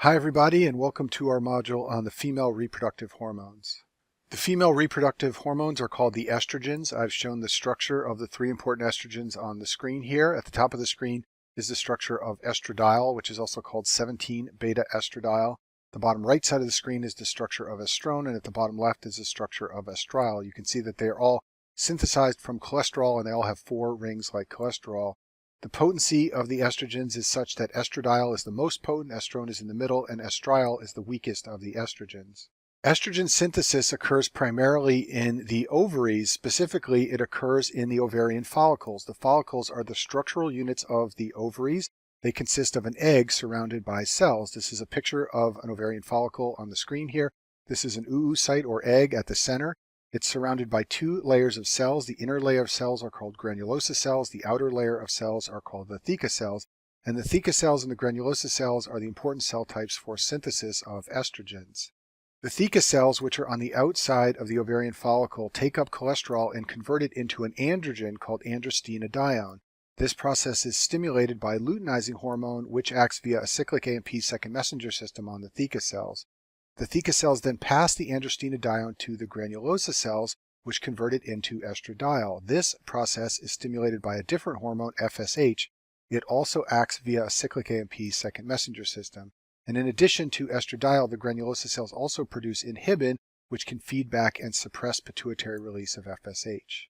Hi everybody, and welcome to our module on the female reproductive hormones. The female reproductive hormones are called the estrogens. I've shown the structure of the three important estrogens on the screen here. At the top of the screen is the structure of estradiol, which is also called 17-beta estradiol. The bottom right side of the screen is the structure of estrone, and at the bottom left is the structure of estriol. You can see that they are all synthesized from cholesterol, and they all have 4 rings like cholesterol. The potency of the estrogens is such that estradiol is the most potent, estrone is in the middle, and estriol is the weakest of the estrogens. Estrogen synthesis occurs primarily in the ovaries. Specifically, it occurs in the ovarian follicles. The follicles are the structural units of the ovaries. They consist of an egg surrounded by cells. This is a picture of an ovarian follicle on the screen here. This is an oocyte or egg at the center. It's surrounded by 2 layers of cells. The inner layer of cells are called granulosa cells. The outer layer of cells are called the theca cells. And the theca cells and the granulosa cells are the important cell types for synthesis of estrogens. The theca cells, which are on the outside of the ovarian follicle, take up cholesterol and convert it into an androgen called androstenedione. This process is stimulated by luteinizing hormone, which acts via a cyclic AMP second messenger system on the theca cells. The theca cells then pass the androstenedione to the granulosa cells, which convert it into estradiol. This process is stimulated by a different hormone, FSH. It also acts via a cyclic AMP second messenger system. And in addition to estradiol, the granulosa cells also produce inhibin, which can feed back and suppress pituitary release of FSH.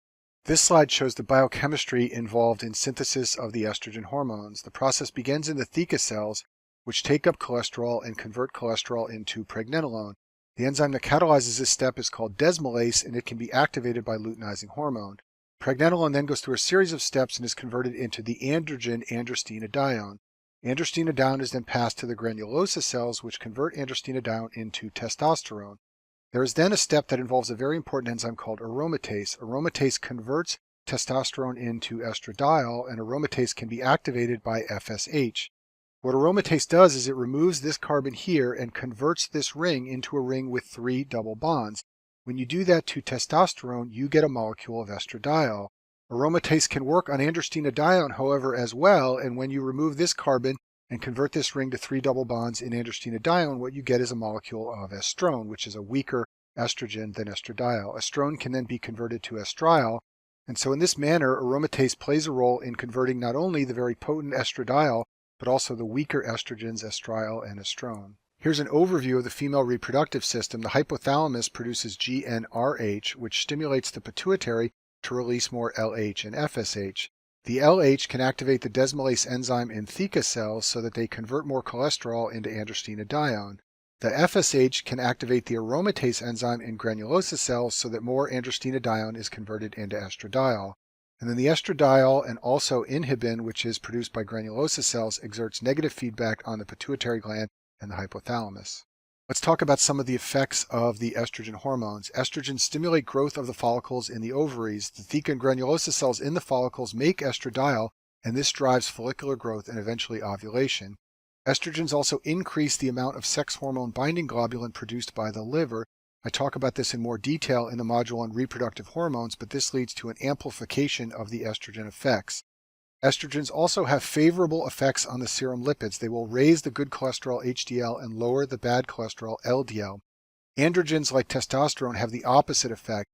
This slide shows the biochemistry involved in synthesis of the estrogen hormones. The process begins in the theca cells, which take up cholesterol and convert cholesterol into pregnenolone. The enzyme that catalyzes this step is called desmolase, and it can be activated by luteinizing hormone. Pregnenolone then goes through a series of steps and is converted into the androgen androstenedione. Androstenedione is then passed to the granulosa cells, which convert androstenedione into testosterone. There is then a step that involves a very important enzyme called aromatase. Aromatase converts testosterone into estradiol, and aromatase can be activated by FSH. What aromatase does is it removes this carbon here and converts this ring into a ring with 3 double bonds. When you do that to testosterone, you get a molecule of estradiol. Aromatase can work on androstenedione, however, as well, and when you remove this carbon and convert this ring to 3 double bonds in androstenedione, what you get is a molecule of estrone, which is a weaker estrogen than estradiol. Estrone can then be converted to estriol, and so in this manner, aromatase plays a role in converting not only the very potent estradiol, but also the weaker estrogens, estriol and estrone. Here's an overview of the female reproductive system. The hypothalamus produces GnRH, which stimulates the pituitary to release more LH and FSH. The LH can activate the desmolase enzyme in theca cells so that they convert more cholesterol into androstenedione. The FSH can activate the aromatase enzyme in granulosa cells so that more androstenedione is converted into estradiol. And then the estradiol and also inhibin, which is produced by granulosa cells, exerts negative feedback on the pituitary gland and the hypothalamus. Let's talk about some of the effects of the estrogen hormones. Estrogens stimulate growth of the follicles in the ovaries. The theca and granulosa cells in the follicles make estradiol, and this drives follicular growth and eventually ovulation. Estrogens also increase the amount of sex hormone binding globulin produced by the liver. I talk about this in more detail in the module on reproductive hormones, but this leads to an amplification of the estrogen effects. Estrogens also have favorable effects on the serum lipids. They will raise the good cholesterol HDL and lower the bad cholesterol LDL. Androgens like testosterone have the opposite effect.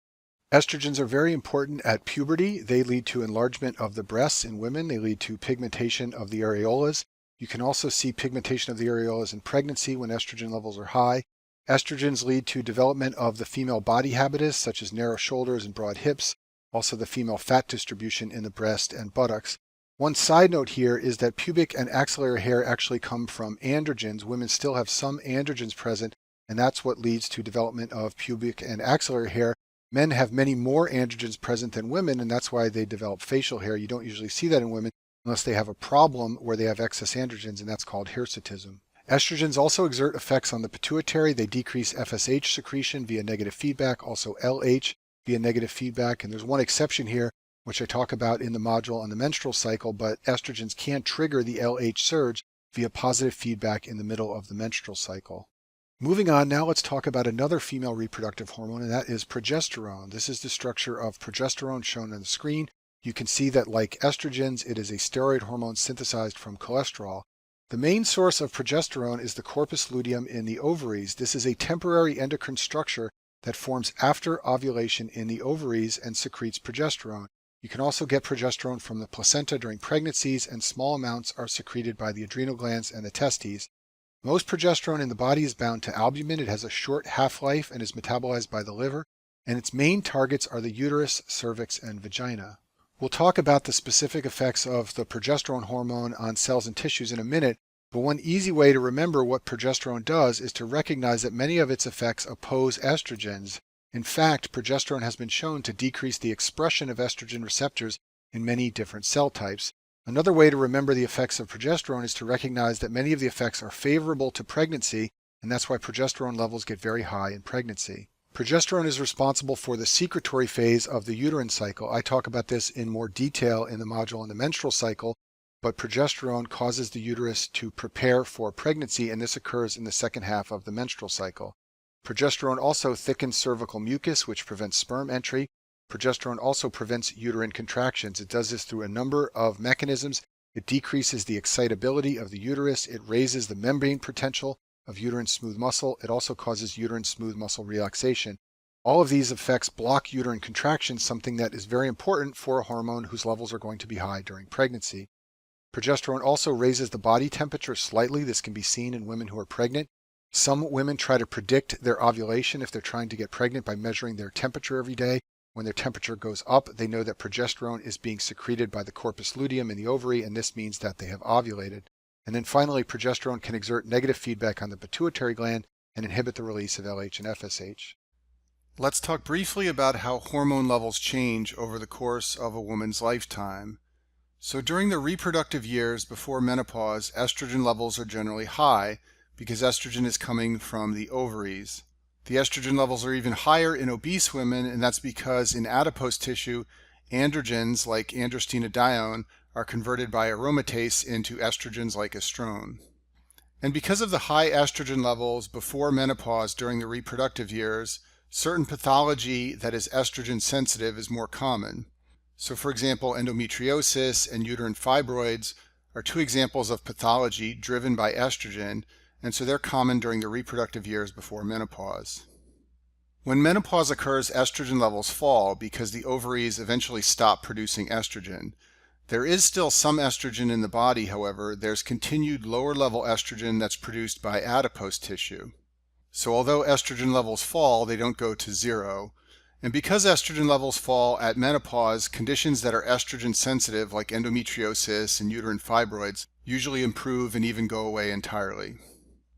Estrogens are very important at puberty. They lead to enlargement of the breasts in women. They lead to pigmentation of the areolas. You can also see pigmentation of the areolas in pregnancy when estrogen levels are high. Estrogens lead to development of the female body habitus, such as narrow shoulders and broad hips, also the female fat distribution in the breast and buttocks. One side note here is that pubic and axillary hair actually come from androgens. Women still have some androgens present, and that's what leads to development of pubic and axillary hair. Men have many more androgens present than women, and that's why they develop facial hair. You don't usually see that in women unless they have a problem where they have excess androgens, and that's called hirsutism. Estrogens also exert effects on the pituitary. They decrease FSH secretion via negative feedback, also LH via negative feedback, and there's one exception here, which I talk about in the module on the menstrual cycle, but estrogens can trigger the LH surge via positive feedback in the middle of the menstrual cycle. Moving on, now let's talk about another female reproductive hormone, and that is progesterone. This is the structure of progesterone shown on the screen. You can see that like estrogens, it is a steroid hormone synthesized from cholesterol. The main source of progesterone is the corpus luteum in the ovaries. This is a temporary endocrine structure that forms after ovulation in the ovaries and secretes progesterone. You can also get progesterone from the placenta during pregnancies, and small amounts are secreted by the adrenal glands and the testes. Most progesterone in the body is bound to albumin. It has a short half-life and is metabolized by the liver, and its main targets are the uterus, cervix, and vagina. We'll talk about the specific effects of the progesterone hormone on cells and tissues in a minute, but one easy way to remember what progesterone does is to recognize that many of its effects oppose estrogens. In fact, progesterone has been shown to decrease the expression of estrogen receptors in many different cell types. Another way to remember the effects of progesterone is to recognize that many of the effects are favorable to pregnancy, and that's why progesterone levels get very high in pregnancy. Progesterone is responsible for the secretory phase of the uterine cycle. I talk about this in more detail in the module on the menstrual cycle, but progesterone causes the uterus to prepare for pregnancy, and this occurs in the second half of the menstrual cycle. Progesterone also thickens cervical mucus, which prevents sperm entry. Progesterone also prevents uterine contractions. It does this through a number of mechanisms. It decreases the excitability of the uterus. It raises the membrane potential of uterine smooth muscle. It also causes uterine smooth muscle relaxation. All of these effects block uterine contractions, something that is very important for a hormone whose levels are going to be high during pregnancy. Progesterone also raises the body temperature slightly. This can be seen in women who are pregnant. Some women try to predict their ovulation if they're trying to get pregnant by measuring their temperature every day. When their temperature goes up, they know that progesterone is being secreted by the corpus luteum in the ovary, and this means that they have ovulated. And then finally, progesterone can exert negative feedback on the pituitary gland and inhibit the release of LH and FSH. Let's talk briefly about how hormone levels change over the course of a woman's lifetime. So during the reproductive years before menopause, estrogen levels are generally high because estrogen is coming from the ovaries. The estrogen levels are even higher in obese women, and that's because in adipose tissue, androgens like androstenedione are converted by aromatase into estrogens like estrone. And because of the high estrogen levels before menopause during the reproductive years, certain pathology that is estrogen sensitive is more common. So for example, endometriosis and uterine fibroids are two examples of pathology driven by estrogen, and so they're common during the reproductive years before menopause. When menopause occurs, estrogen levels fall because the ovaries eventually stop producing estrogen. There is still some estrogen in the body, however. There's continued lower level estrogen that's produced by adipose tissue. So although estrogen levels fall, they don't go to zero. And because estrogen levels fall at menopause, conditions that are estrogen sensitive like endometriosis and uterine fibroids usually improve and even go away entirely.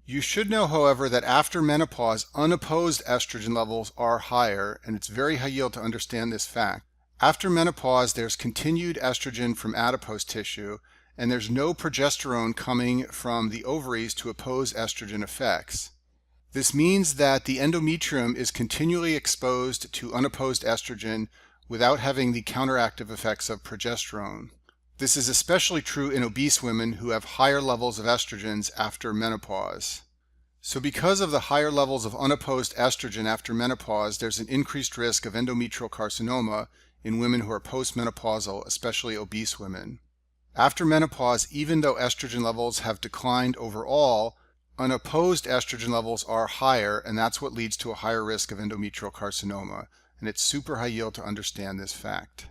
You should know, however, that after menopause, unopposed estrogen levels are higher, and it's very high yield to understand this fact. After menopause, there's continued estrogen from adipose tissue, and there's no progesterone coming from the ovaries to oppose estrogen effects. This means that the endometrium is continually exposed to unopposed estrogen without having the counteractive effects of progesterone. This is especially true in obese women who have higher levels of estrogens after menopause. So because of the higher levels of unopposed estrogen after menopause, there's an increased risk of endometrial carcinoma in women who are postmenopausal, especially obese women. After menopause, even though estrogen levels have declined overall, unopposed estrogen levels are higher, and that's what leads to a higher risk of endometrial carcinoma. And it's super high yield to understand this fact.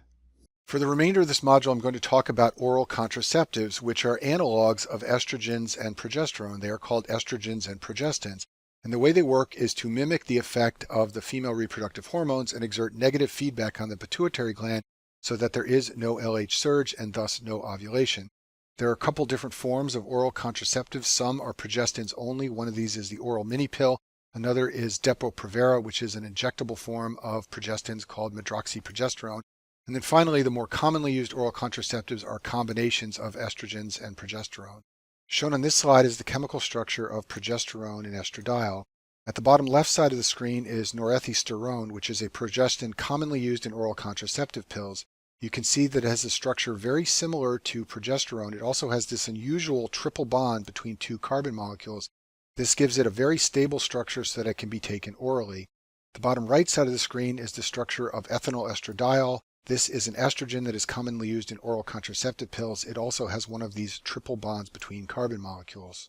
For the remainder of this module, I'm going to talk about oral contraceptives, which are analogs of estrogens and progesterone. They are called estrogens and progestins. And the way they work is to mimic the effect of the female reproductive hormones and exert negative feedback on the pituitary gland so that there is no LH surge and thus no ovulation. There are a couple different forms of oral contraceptives. Some are progestins only. One of these is the oral mini pill. Another is Depo-Provera, which is an injectable form of progestins called medroxyprogesterone. And then finally, the more commonly used oral contraceptives are combinations of estrogens and progesterone. Shown on this slide is the chemical structure of progesterone and estradiol. At the bottom left side of the screen is norethisterone, which is a progestin commonly used in oral contraceptive pills. You can see that it has a structure very similar to progesterone. It also has this unusual triple bond between two carbon molecules. This gives it a very stable structure so that it can be taken orally. The bottom right side of the screen is the structure of ethinyl estradiol. This is an estrogen that is commonly used in oral contraceptive pills. It also has one of these triple bonds between carbon molecules.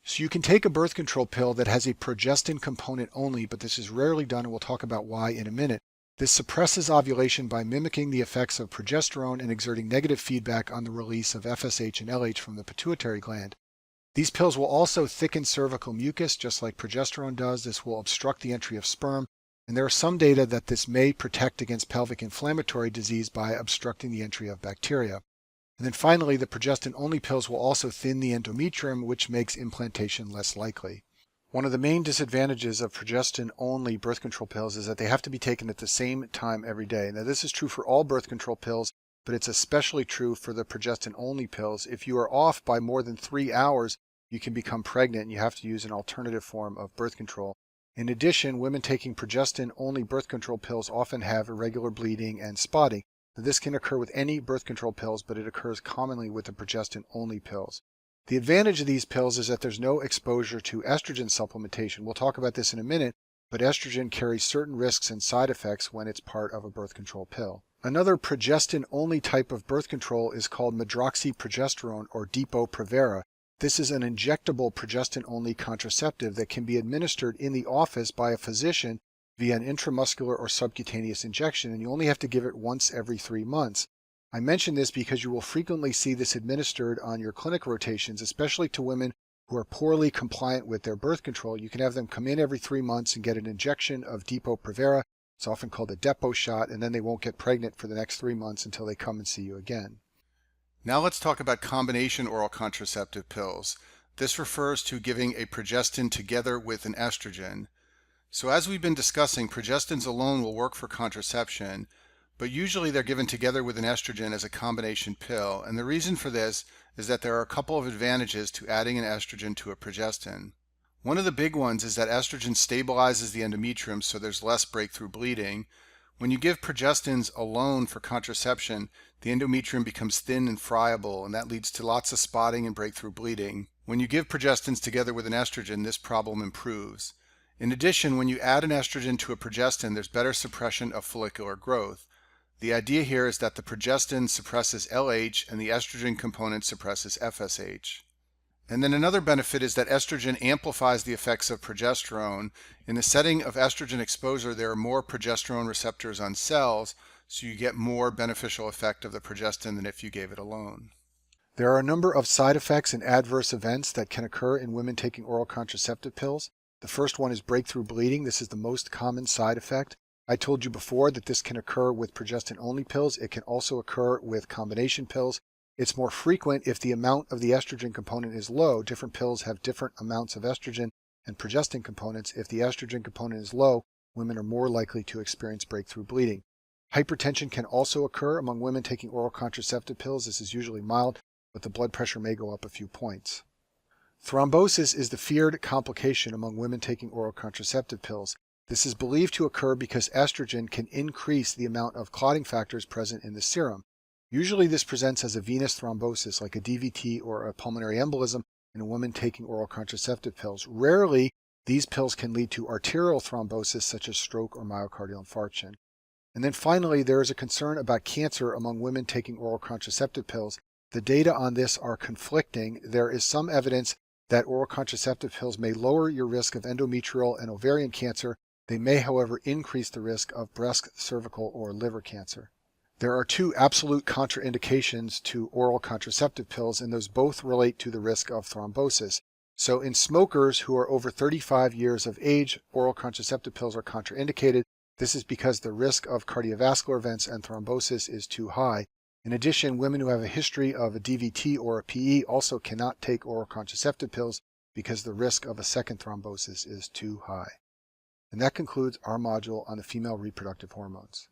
So you can take a birth control pill that has a progestin component only, but this is rarely done, and we'll talk about why in a minute. This suppresses ovulation by mimicking the effects of progesterone and exerting negative feedback on the release of FSH and LH from the pituitary gland. These pills will also thicken cervical mucus, just like progesterone does. This will obstruct the entry of sperm, and there are some data that this may protect against pelvic inflammatory disease by obstructing the entry of bacteria. And then finally, the progestin-only pills will also thin the endometrium, which makes implantation less likely. One of the main disadvantages of progestin-only birth control pills is that they have to be taken at the same time every day. Now, this is true for all birth control pills, but it's especially true for the progestin-only pills. If you are off by more than 3 hours, you can become pregnant and you have to use an alternative form of birth control. In addition, women taking progestin-only birth control pills often have irregular bleeding and spotting. This can occur with any birth control pills, but it occurs commonly with the progestin-only pills. The advantage of these pills is that there's no exposure to estrogen supplementation. We'll talk about this in a minute, but estrogen carries certain risks and side effects when it's part of a birth control pill. Another progestin-only type of birth control is called medroxyprogesterone or Depo-Provera. This is an injectable progestin-only contraceptive that can be administered in the office by a physician via an intramuscular or subcutaneous injection, and you only have to give it once every 3 months. I mention this because you will frequently see this administered on your clinic rotations, especially to women who are poorly compliant with their birth control. You can have them come in every 3 months and get an injection of Depo-Provera. It's often called a Depo shot, and then they won't get pregnant for the next 3 months until they come and see you again. Now let's talk about combination oral contraceptive pills. This refers to giving a progestin together with an estrogen. So as we've been discussing, progestins alone will work for contraception, but usually they're given together with an estrogen as a combination pill. And the reason for this is that there are a couple of advantages to adding an estrogen to a progestin. One of the big ones is that estrogen stabilizes the endometrium, so there's less breakthrough bleeding. When you give progestins alone for contraception, the endometrium becomes thin and friable, and that leads to lots of spotting and breakthrough bleeding. When you give progestins together with an estrogen, this problem improves. In addition, when you add an estrogen to a progestin, there's better suppression of follicular growth. The idea here is that the progestin suppresses LH and the estrogen component suppresses FSH. And then another benefit is that estrogen amplifies the effects of progesterone. In the setting of estrogen exposure, there are more progesterone receptors on cells, so you get more beneficial effect of the progestin than if you gave it alone. There are a number of side effects and adverse events that can occur in women taking oral contraceptive pills. The first one is breakthrough bleeding. This is the most common side effect. I told you before that this can occur with progestin-only pills. It can also occur with combination pills. It's more frequent if the amount of the estrogen component is low. Different pills have different amounts of estrogen and progestin components. If the estrogen component is low, women are more likely to experience breakthrough bleeding. Hypertension can also occur among women taking oral contraceptive pills. This is usually mild, but the blood pressure may go up a few points. Thrombosis is the feared complication among women taking oral contraceptive pills. This is believed to occur because estrogen can increase the amount of clotting factors present in the serum. Usually this presents as a venous thrombosis like a DVT or a pulmonary embolism in a woman taking oral contraceptive pills. Rarely, these pills can lead to arterial thrombosis such as stroke or myocardial infarction. And then finally, there is a concern about cancer among women taking oral contraceptive pills. The data on this are conflicting. There is some evidence that oral contraceptive pills may lower your risk of endometrial and ovarian cancer. They may, however, increase the risk of breast, cervical, or liver cancer. There are 2 absolute contraindications to oral contraceptive pills, and those both relate to the risk of thrombosis. So in smokers who are over 35 years of age, oral contraceptive pills are contraindicated. This is because the risk of cardiovascular events and thrombosis is too high. In addition, women who have a history of a DVT or a PE also cannot take oral contraceptive pills because the risk of a second thrombosis is too high. And that concludes our module on the female reproductive hormones.